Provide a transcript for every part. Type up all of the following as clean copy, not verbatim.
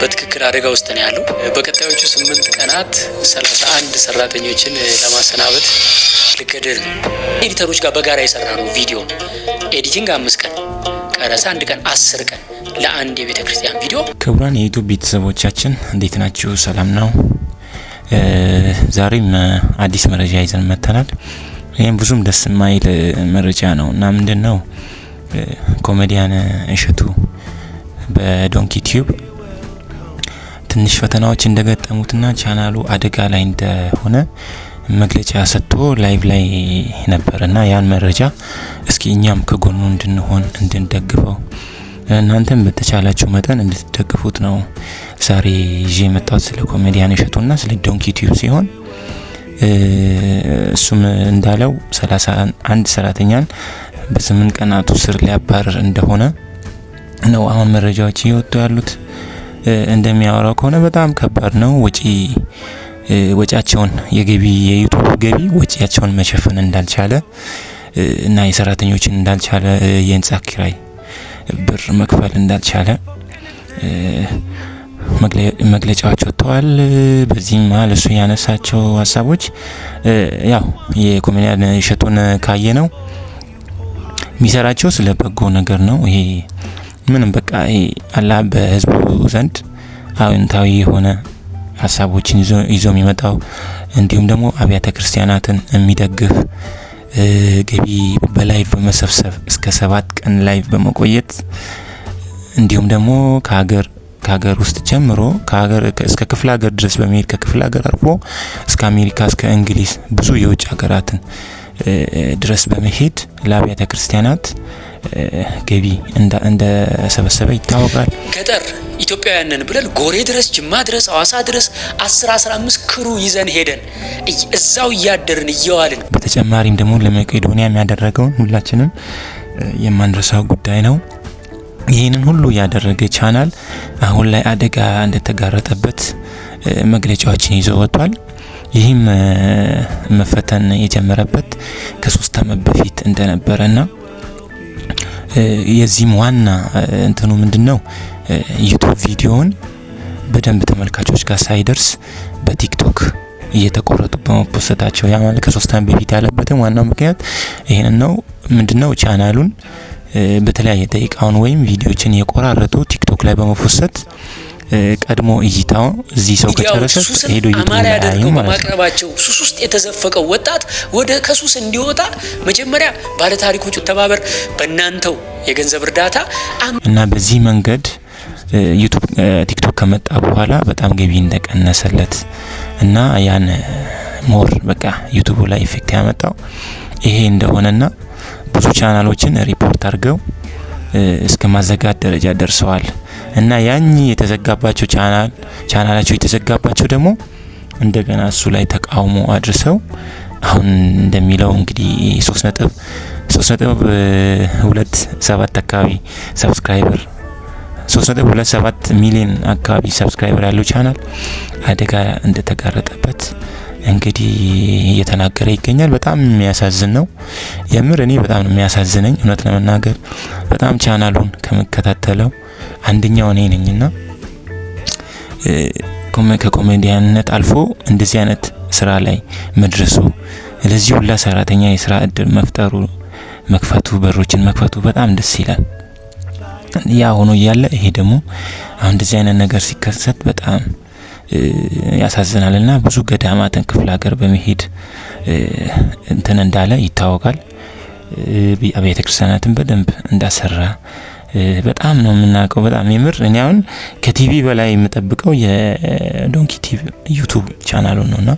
በትክክል አደጋ ውስጥ ነው ያለው። በቀጣዮቹ 8 ቀናት 31 ሰራተኞችን ለማሰናበት ልገደድ ነው። ኤዲተሮች ጋር በጋራ የሰራ ነው ቪዲዮ ኤዲቲንግ 5 ቀን፣ ቀረጻ 1 ቀን፣ 10 ቀን ለአንድ የቤተክርስቲያን ቪዲዮ። ክቡራን የዩቲዩብ ቤተሰቦቻችን እንዴት ናችሁ? ሰላም ነው? ዛሬም አዲስ መረጃ ይዘን መጥተናል። ይሄም ብዙም ደስ የማይል መረጃ ነው እና ምንድነው ኮሜዲያን እሸቱ በዶንኪ ቲዩብ ትንሽ ፈተናዎች እንደገጠሙትና ቻናሉ አደጋ ላይ እንደሆነ መግለጫ ሰጥቶ ላይቭ ላይ ነበርና ያን መረጃ እስኪ እኛም ከጎኑ እንድንሆን እንድንደግፈው እናንተም በተቻላችሁ መጠን እንድትደግፉት ነው ዛሬ ይዤ የመጣሁት። ስለ ኮሜዲያን እሸቱና ስለ ዶንኪ ቲዩብ ሲሆን እሱም እንዳለው 31 ሰራተኛን በ8 ቀናት ስር ሊያባረር እንደሆነ ነው አሁን መረጃዎች እየወጡ ያሉት። እንደሚያወራው ከሆነ በጣም ከባድ ነው። ወጪያቸውን የዩቲዩብ ገቢ ወጪያቸውን መሸፈን እንዳልቻለ እና የሰራተኞችን እንዳልቻለ የህንጻ ኪራይ ብር መክፈል እንዳልቻለ መግለጫዎች ወጥተዋል። በዚህም መሀል እሱ ያነሳቸው ሀሳቦች ያው የኮሜዲያን እሸቱን ካየነው የሚሰራቸው ስለ በጎ ነገር ነው። ይሄ ምንም በቃ አላህ በህዝቡ ዘንድ አዎንታዊ የሆነ ሀሳቦችን ይዞ የሚመጣው እንዲሁም ደግሞ አብያተ ክርስቲያናትን የሚደግፍ ገቢ በላይቭ በመሰብሰብ እስከ 7 ቀን ላይቭ በመቆየት እንዲሁም ደግሞ ከሀገር ውስጥ ጀምሮ እስከ ክፍለ ሀገር ድረስ በመሄድ ከክፍለ ሀገር አልፎ እስከ አሜሪካ እስከ እንግሊዝ ብዙ የውጭ ሀገራትን ድረስ በመሄድ ለአብያተ ክርስቲያናት ገቢ እንደሰበሰበ ይታወቃል። ገጠር ኢትዮጵያውያንን ብለን ጎሬ ድረስ ጅማ ድረስ ሐዋሳ ድረስ 10-15 ክሩ ይዘን ሄደን እዛው እያደርን እየዋልን በተጨማሪም ደግሞ ለመቄዶንያ የሚያደረገውን ሁላችንም የማንረሳው ጉዳይ ነው። ይህንን ሁሉ ያደረገ ቻናል አሁን ላይ አደጋ እንደተጋረጠበት መግለጫዎችን ይዞ ወጥቷል። ይህም መፈተን የጀመረበት ከ3 ዓመት በፊት እንደነበረና የዚህም ዋና እንትኑ ምንድነው ዩቲዩብ ቪዲዮውን በደንብ ተመልካቾች ጋር ሳይደርስ በቲክቶክ እየተቆረጡ በመፖስታቸው ያ ማለት ከ3 ዓመት በፊት ያለበትም ዋናው ምክንያት ይሄንን ነው። ምንድነው ቻናሉን በተለያየ ደቂቃውን ወይም ቪዲዮችን የቆራረጡ ቲክቶክ ላይ በመፖስት ቀድሞ እይታው እዚህ ሰው ከጨረሰ ሄዶ አማራ ያደርገው በማቅረባቸው ሱስ ውስጥ የተዘፈቀው ወጣት ወደ ከሱስ እንዲወጣ መጀመሪያ ባለ ታሪኮቹ ተባበር በእናንተው የገንዘብ እርዳታ እና በዚህ መንገድ ዩቲዩብ ቲክቶክ ከመጣ በኋላ በጣም ገቢ እንደቀነሰለት እና ያን ሞር በቃ ዩቲዩብ ላይ ኢፌክት ያመጣው ይሄ እንደሆነና ብዙ ቻናሎችን ሪፖርት አድርገው እስከ ማዘጋት ደረጃ ደርሰዋል። እና የተዘጋባቸው ቻናላቸው የተዘጋባቸው ደግሞ እንደገና እሱ ላይ ተቃውሞ አድርሰው አሁን እንደሚለው እንግዲህ 3.27 አካባቢ ሰብስክራይበር 3.27 ሚሊዮን አካባቢ ሰብስክራይበር ያለው ቻናል አደጋ እንደተጋረጠበት እንግዲህ እየተናገረ ይገኛል። በጣም የሚያሳዝን ነው። የምር እኔ በጣም ነው የሚያሳዝነኝ እውነት ለመናገር በጣም ቻናሉን ከመከታተለው አንደኛው እኔ ነኝና ከኮሜዲያንነት አልፎ እንደዚህ አይነት ስራ ላይ መድረሱ ለዚህ ሁላ ሰራተኛ የስራ እድል መክፈቱ በሮችን መክፈቱ በጣም ደስ ይላል። ያ ሆኖ እያለ ይሄ ደግሞ አሁን እንደዚህ አይነት ነገር ሲከሰት በጣም ያሳዝናልና ብዙ ገዳማትን ክፍለ ሀገር በመሄድ እንትን እንዳለ ይታወቃል። አብያተ ክርስቲያናትን በደንብ እንዳሰራ በጣም ነው የምናውቀው። በጣም የምር እኔ አሁን ከቲቪ በላይ የምጠብቀው የዶንኪ ቲዩብ ዩቲዩብ ቻናሉን ነውና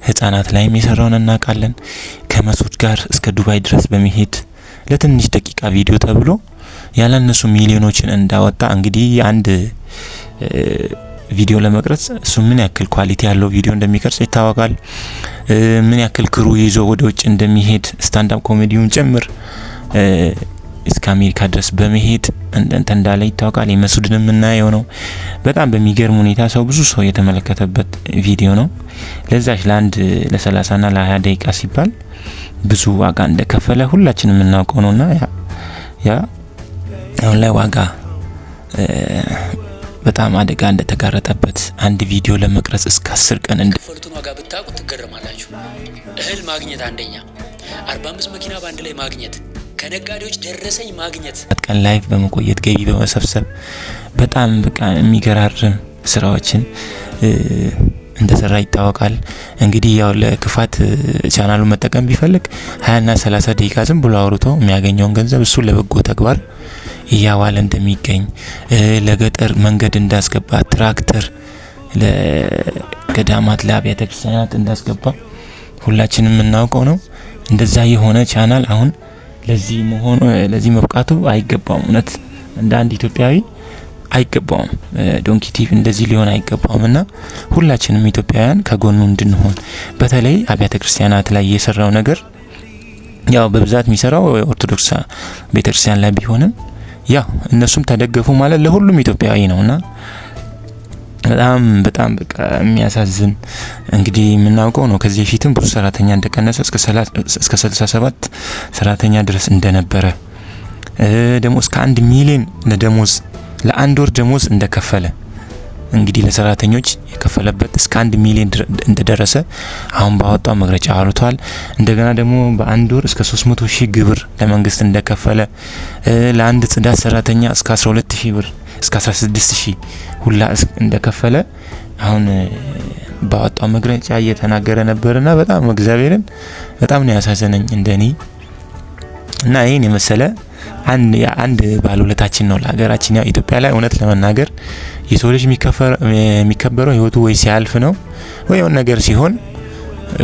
ህፃናት ላይም የሰራውን እናውቃለን። ከመሱድ ጋር እስከ ዱባይ ድረስ በመሄድ ለትንሽ ደቂቃ ቪዲዮ ተብሎ ያለነሱ ሚሊዮኖችን እንዳወጣ እንግዲህ አንድ ቪዲዮ ለመቅረጽ እሱ ምን ያክል ኳሊቲ ያለው ቪዲዮ እንደሚቀርጽ ይታወቃል። ምን ያክል ክሩ ይዞ ወደ ውጭ እንደሚሄድ ስታንድ አፕ ኮሜዲውን ጭምር እስከ አሜሪካ ድረስ በመሄድ እንዳለ ይታወቃል። የመሱድንም እናየው ነው። በጣም በሚገርም ሁኔታ ብዙ ሰው የተመለከተበት ቪዲዮ ነው። ለዛች ለ30 እና ለ20 ደቂቃ ሲባል ብዙ ዋጋ እንደከፈለ ሁላችንም እናውቀው ነውና ያ አሁን ላይ ዋጋ በጣም አደጋ እንደተጋረጠበት አንድ ቪዲዮ ለመቅረጽ እስከ 10 ቀን እንደፈልቱን ዋጋ ብታውቁ ትገረማላችሁ። እህል ማግኘት አንደኛ፣ 45 መኪና ባንድ ላይ ማግኘት፣ ከነጋዴዎች ደረሰኝ ማግኘት፣ ቀን ላይፍ በመቆየት ገቢ በመሰብሰብ በጣም በቃ የሚገራርም ስራዎችን እንደሰራ ይታወቃል። እንግዲህ ያው ለክፋት ቻናሉን መጠቀም ቢፈልግ 20 እና 30 ደቂቃ ዝም ብሎ አውርቶ የሚያገኘውን ገንዘብ እሱ ለበጎ ተግባር እያዋለ እንደሚገኝ ለገጠር መንገድ እንዳስገባ ትራክተር ለገዳማት ለአብያተ ክርስቲያናት እንዳስገባ ሁላችንም የምናውቀው ነው። እንደዛ የሆነ ቻናል አሁን ለዚህ መብቃቱ አይገባውም። እውነት እንደ አንድ ኢትዮጵያዊ አይገባውም። ዶንኪ ቲቪ እንደዚህ ሊሆን አይገባውምና ሁላችንም ኢትዮጵያውያን ከጎኑ እንድንሆን በተለይ አብያተ ክርስቲያናት ላይ የሰራው ነገር ያው በብዛት የሚሰራው ኦርቶዶክስ ቤተክርስቲያን ላይ ቢሆንም ያው እነሱም ተደገፉ ማለት ለሁሉም ኢትዮጵያዊ ነውና በጣም በቃ የሚያሳዝን እንግዲህ የምናውቀው ነው። ከዚህ በፊትም ብዙ ሰራተኛ እንደቀነሰ እስከ 37 ሰራተኛ ድረስ እንደነበረ ደግሞ እስከ 1 ሚሊዮን ለአንድ ወር ደሞዝ እንደከፈለ እንግዲህ ለሰራተኞች የከፈለበት እስከ 1 ሚሊዮን እንደደረሰ አሁን ባወጣው መግለጫ አውርቷል። እንደገና ደግሞ በአንድ ወር እስከ 300,000 ግብር ለመንግስት እንደከፈለ ለአንድ ጽዳት ሰራተኛ እስከ 12,000 ብር እስከ 16,000 ሁላ እንደከፈለ አሁን ባወጣው መግለጫ እየተናገረ ነበርና በጣም እግዚአብሔርን በጣም ነው ያሳዘነኝ እንደኔ እና ይሄን የመሰለ አንድ ባለውለታችን ነው ለሀገራችን። ያው ኢትዮጵያ ላይ እውነት ለመናገር የሰው ልጅ የሚከበረው ህይወቱ ወይ ሲያልፍ ነው ወይ የሆነ ነገር ሲሆን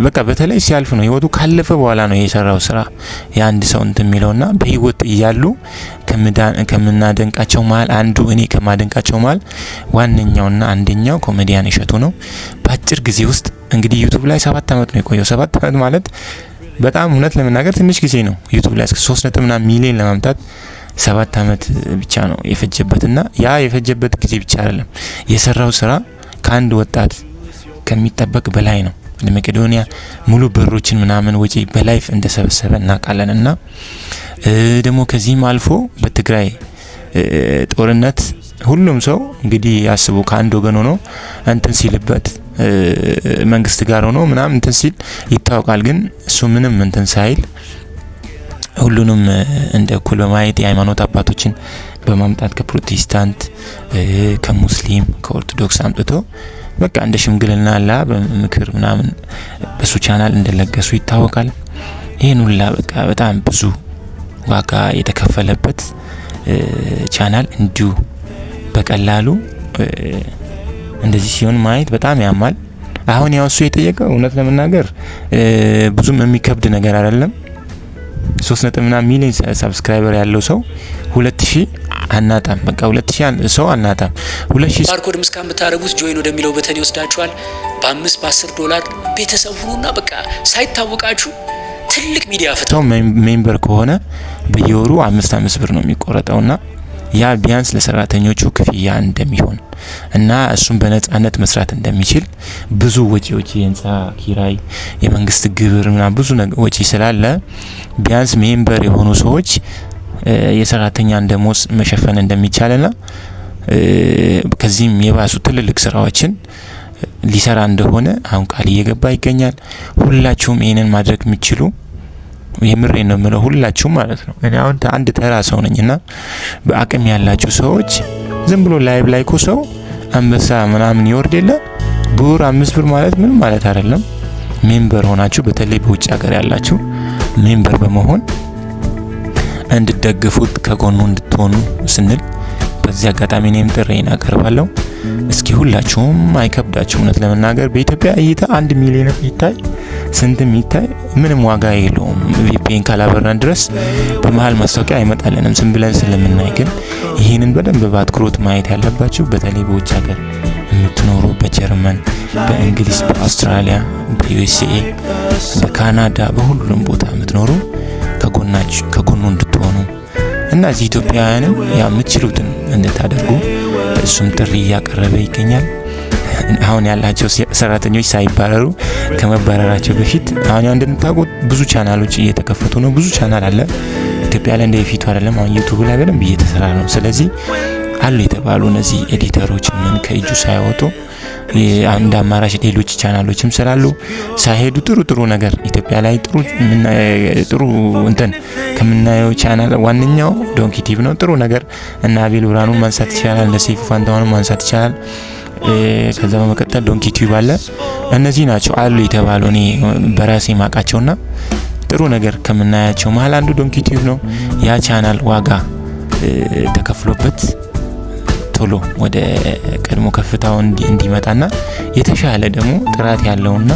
በቃ በተለይ ሲያልፍ ነው። ህይወቱ ካለፈ በኋላ ነው የሰራው ስራ የአንድ ሰው የሚለውና በህይወት እያሉ ከምናደንቃቸው መሀል አንዱ እኔ ከማደንቃቸው መሀል ዋነኛውና አንደኛው ኮሜዲያን እሸቱ ነው። በአጭር ጊዜ ውስጥ እንግዲህ ዩቲዩብ ላይ 7 አመት ነው የቆየው። 7 አመት ማለት በጣም እውነት ለመናገር ትንሽ ጊዜ ነው። ዩቲዩብ ላይ እስከ 3.9 ሚሊዮን ለማምጣት 7 አመት ብቻ ነው የፈጀበትና ያ የፈጀበት ጊዜ ብቻ አይደለም የሰራው ስራ ከአንድ ወጣት ከሚጠበቅ በላይ ነው። ለመቄዶንያ ሙሉ ብሮችን ምናምን ወጪ በላይፍ እንደሰበሰበ እናውቃለንና ደግሞ ከዚህም አልፎ በትግራይ ጦርነት ሁሉም ሰው እንግዲህ ያስቡ ከአንድ ወገን ሆኖ እንትን ሲልበት መንግስት ጋር ሆኖ ምናምን እንትን ሲል ይታወቃል። ግን እሱ ምንም እንትን ሳይል ሁሉንም እንደ እኩል በማየት የሃይማኖት አባቶችን በማምጣት ከፕሮቴስታንት ከሙስሊም ከኦርቶዶክስ አምጥቶ በቃ እንደ ሽምግልና አላ በምክር ምናምን በሱ ቻናል እንደለገሱ ይታወቃል። ይሄን ሁላ በቃ በጣም ብዙ ዋጋ የተከፈለበት ቻናል እንዲሁ በቀላሉ እንደዚህ ሲሆን ማየት በጣም ያማል። አሁን ያው እሱ የጠየቀው እውነት ለመናገር ብዙም የሚከብድ ነገር አይደለም። 3.9 ሚሊዮን ሰብስክራይበር ያለው ሰው 2000 አናጣም። በቃ 2000 ሰው አናጣም። 2000 ባርኮድ ምስካም ብታረጉት ጆይን ወደሚለው በተን ይወስዳችኋል። በ5 በ10 ዶላር ቤተሰብ ሁኑና በቃ ሳይታወቃችሁ ትልቅ ሚዲያ ፍታው ሜምበር ከሆነ በየወሩ 5 ብር ነው የሚቆረጠውና ያ ቢያንስ ለሰራተኞቹ ክፍያ እንደሚሆን እና እሱም በነጻነት መስራት እንደሚችል ብዙ ወጪዎች የህንጻ ኪራይ የመንግስት ግብርና ብዙ ወጪ ስላለ ቢያንስ ሜምበር የሆኑ ሰዎች የሰራተኛን ደሞዝ መሸፈን እንደሚቻልና ከዚህም የባሱ ትልልቅ ስራዎችን ሊሰራ እንደሆነ አሁን ቃል እየገባ ይገኛል። ሁላችሁም ይሄንን ማድረግ የምትችሉ የምሬ ነው የምለው ሁላችሁም ማለት ነው። እኔ አሁን አንድ ተራ ሰው ነኝና በአቅም ያላችሁ ሰዎች ዝም ብሎ ላይቭ ላይ እኮ ሰው አንበሳ ምናምን ይወርድ የለ ብር 5 ብር ማለት ምንም ማለት አይደለም። ሜምበር ሆናችሁ በተለይ በውጭ ሀገር ያላችሁ ሜምበር በመሆን እንድትደግፉት ከጎኑ እንድትሆኑ ስንል በዚህ አጋጣሚ እኔም ጥሬን አቀርባለሁ። እስኪ ሁላችሁም አይከብዳችሁ። እውነት ለመናገር በኢትዮጵያ እይታ 1 ሚሊዮን ይታይ ስንትም ይታይ ምንም ዋጋ የለውም። ቪፒኤን ካላበራን ድረስ በመሃል ማስታወቂያ አይመጣልንም ዝም ብለን ስለምናይ። ግን ይሄንን በደንብ በአትኩሮት ማየት ያለባችሁ በተለይ በውጭ ሀገር የምትኖሩ በጀርመን፣ በእንግሊዝ፣ በአውስትራሊያ፣ በዩኤስኤ፣ በካናዳ በሁሉም ቦታ የምትኖሩ ከጎኑ እንድትሆኑ እና እዚህ ኢትዮጵያውያንም የምትችሉትን እንድታደርጉ እሱም ጥሪ እያቀረበ ይገኛል። አሁን ያላቸው ሰራተኞች ሳይባረሩ ከመባረራቸው በፊት አሁን እንደምታውቁት ብዙ ቻናሎች እየተከፈቱ ነው። ብዙ ቻናል አለ ኢትዮጵያ ላይ እንደፊቱ አይደለም። አሁን ዩቲዩብ ላይ በደንብ እየተሰራ ነው። ስለዚህ አሉ የተባሉ እነዚህ ኤዲተሮች ምን ከእጁ ሳይወጡ አንድ አማራጭ ሌሎች ቻናሎችም ስላሉ ሳይሄዱ ጥሩ ነገር ኢትዮጵያ ላይ ጥሩ እንትን ከምናየው ቻናል ዋንኛው ዶንኪ ቲዩብ ነው። ጥሩ ነገር እና አቤል ብርሃኑ ማንሳት ይችላል፣ ለሰይፉ ፋንታሁን ማንሳት ይችላል። ከዛ በመቀጠል ዶንኪ ቲዩብ አለ። እነዚህ ናቸው አሉ የተባለው እኔ በራሴ ማቃቸውና ጥሩ ነገር ከምናያቸው መሃል አንዱ ዶንኪ ቲዩብ ነው። ያ ቻናል ዋጋ ተከፍሎበት ቶሎ ወደ ቀድሞ ከፍታው እንዲመጣና የተሻለ ደግሞ ጥራት ያለውና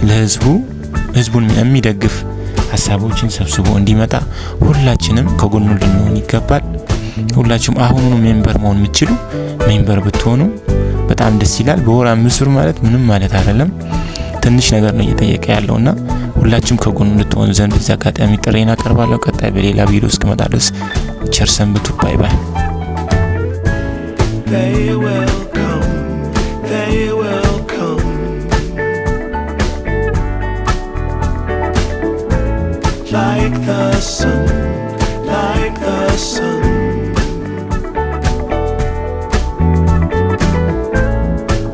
ለህዝቡን የሚደግፍ ሀሳቦችን ሰብስቦ እንዲመጣ ሁላችንም ከጎኑ ልንሆን ይገባል። ሁላችሁም አሁኑኑ ሜምበር መሆን የምትችሉ ሜምበር ብትሆኑ በጣም ደስ ይላል። በወር 5 ብር ማለት ምንም ማለት አይደለም፣ ትንሽ ነገር ነው እየጠየቀ ያለውና ሁላችሁም ከጎኑ ልትሆኑ ዘንድ በዚህ አጋጣሚ ጥሬን አቀርባለሁ። ቀጣይ በሌላ ቪዲዮ እስክመጣ ድረስ ቸር ሰንብቱ። ባይ ባይ። They will come, they will come, like the sun, like the sun.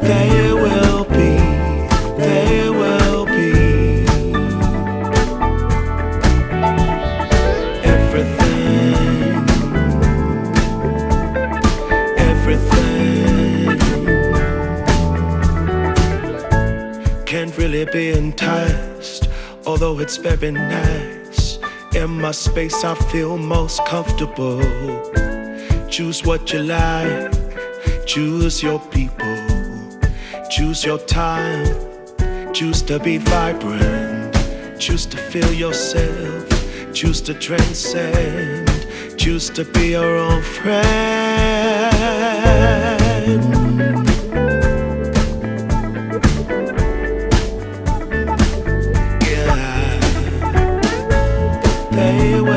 They will be, they will be everything, everything. Can't really be enticed, although it's very nice. In my space I feel most comfortable. Choose what you like, choose your people, choose your time, choose to be vibrant, choose to feel yourself, choose to transcend, choose to be your own friend. Yeah, they will.